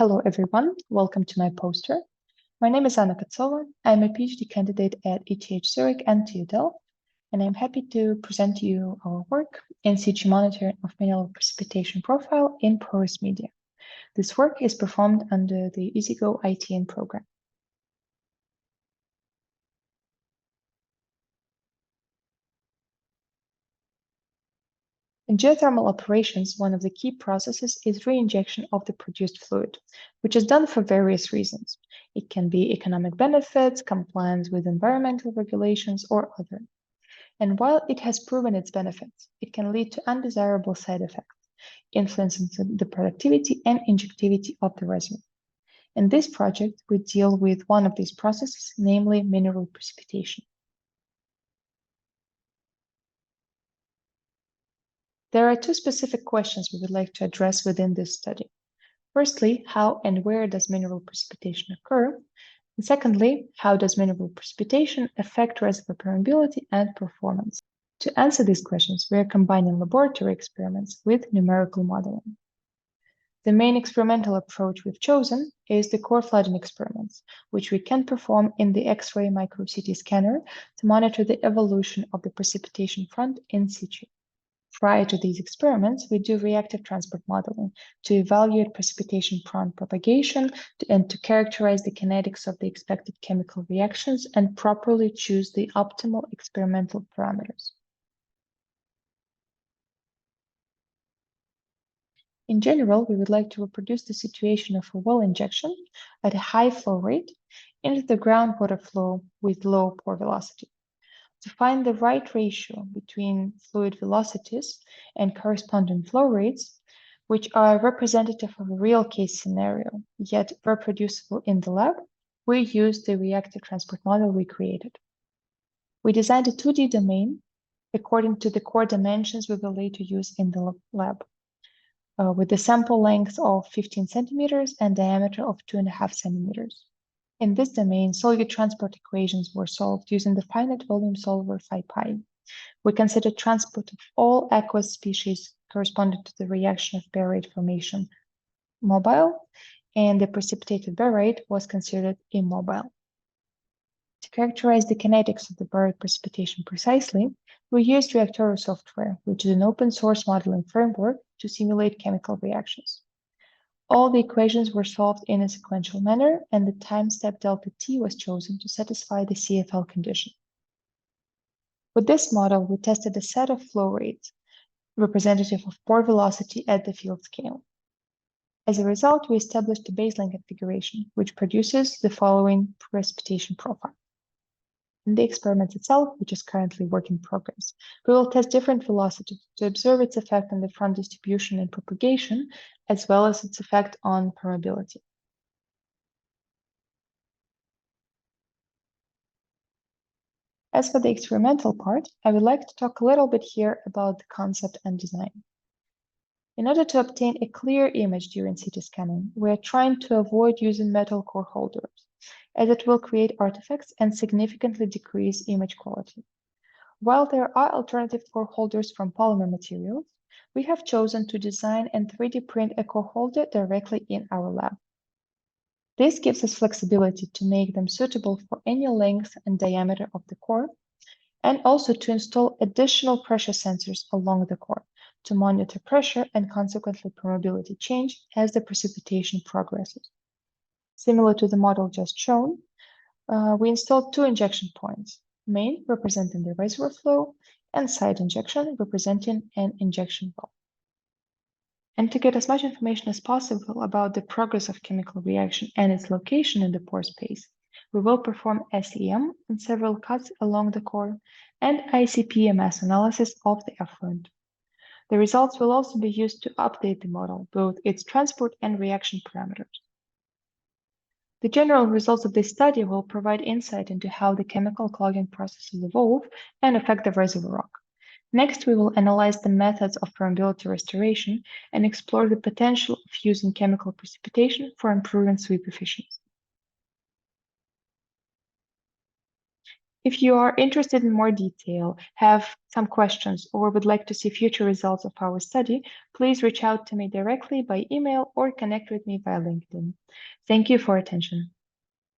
Hello, everyone. Welcome to my poster. My name is Anna Kottsova. I'm a PhD candidate at ETH Zurich and TU Delft, and I'm happy to present to you our work, In-situ monitoring of mineral precipitation profile in porous media. This work is performed under the EasyGo ITN program. In geothermal operations, one of the key processes is reinjection of the produced fluid, which is done for various reasons. It can be economic benefits, compliance with environmental regulations, or other. And while it has proven its benefits, it can lead to undesirable side effects, influencing the productivity and injectivity of the reservoir. In this project, we deal with one of these processes, namely mineral precipitation. There are two specific questions we would like to address within this study. Firstly, how and where does mineral precipitation occur? And secondly, how does mineral precipitation affect reservoir permeability and performance? To answer these questions, we are combining laboratory experiments with numerical modeling. The main experimental approach we've chosen is the core flooding experiments, which we can perform in the X-ray micro-CT scanner to monitor the evolution of the precipitation front in situ. Prior to these experiments, we do reactive transport modeling to evaluate precipitation front propagation and to characterize the kinetics of the expected chemical reactions and properly choose the optimal experimental parameters. In general, we would like to reproduce the situation of a well injection at a high flow rate into the groundwater flow with low pore velocity. To find the right ratio between fluid velocities and corresponding flow rates, which are representative of a real case scenario, yet reproducible in the lab, we use the reactive transport model we created. We designed a 2D domain according to the core dimensions we will later use in the lab, with the sample length of 15 centimeters and diameter of 2.5 centimeters. In this domain, solute transport equations were solved using the finite volume solver Phi. We considered transport of all aqueous species corresponding to the reaction of barite formation mobile, and the precipitated barite was considered immobile. To characterize the kinetics of the barite precipitation precisely, we used Reactoro software, which is an open source modeling framework to simulate chemical reactions. All the equations were solved in a sequential manner, and the time step delta t was chosen to satisfy the CFL condition. With this model, we tested a set of flow rates representative of pore velocity at the field scale. As a result, we established a baseline configuration, which produces the following precipitation profile. In the experiment itself, which is currently work in progress, we will test different velocities to observe its effect on the front distribution and propagation, as well as its effect on permeability. As for the experimental part, I would like to talk a little bit here about the concept and design. In order to obtain a clear image during CT scanning, we are trying to avoid using metal core holders, as it will create artifacts and significantly decrease image quality. While there are alternative core holders from polymer materials, we have chosen to design and 3D print a core holder directly in our lab. This gives us flexibility to make them suitable for any length and diameter of the core, and also to install additional pressure sensors along the core to monitor pressure and consequently permeability change as the precipitation progresses. Similar to the model just shown, we installed two injection points, main representing the reservoir flow and side injection representing an injection well. And to get as much information as possible about the progress of chemical reaction and its location in the pore space, we will perform SEM in several cuts along the core and ICP-MS analysis of the effluent. The results will also be used to update the model, both its transport and reaction parameters. The general results of this study will provide insight into how the chemical clogging processes evolve and affect the reservoir rock. Next, we will analyze the methods of permeability restoration and explore the potential of using chemical precipitation for improving sweep efficiency. If you are interested in more detail, have some questions, or would like to see future results of our study, please reach out to me directly by email or connect with me via LinkedIn. Thank you for attention.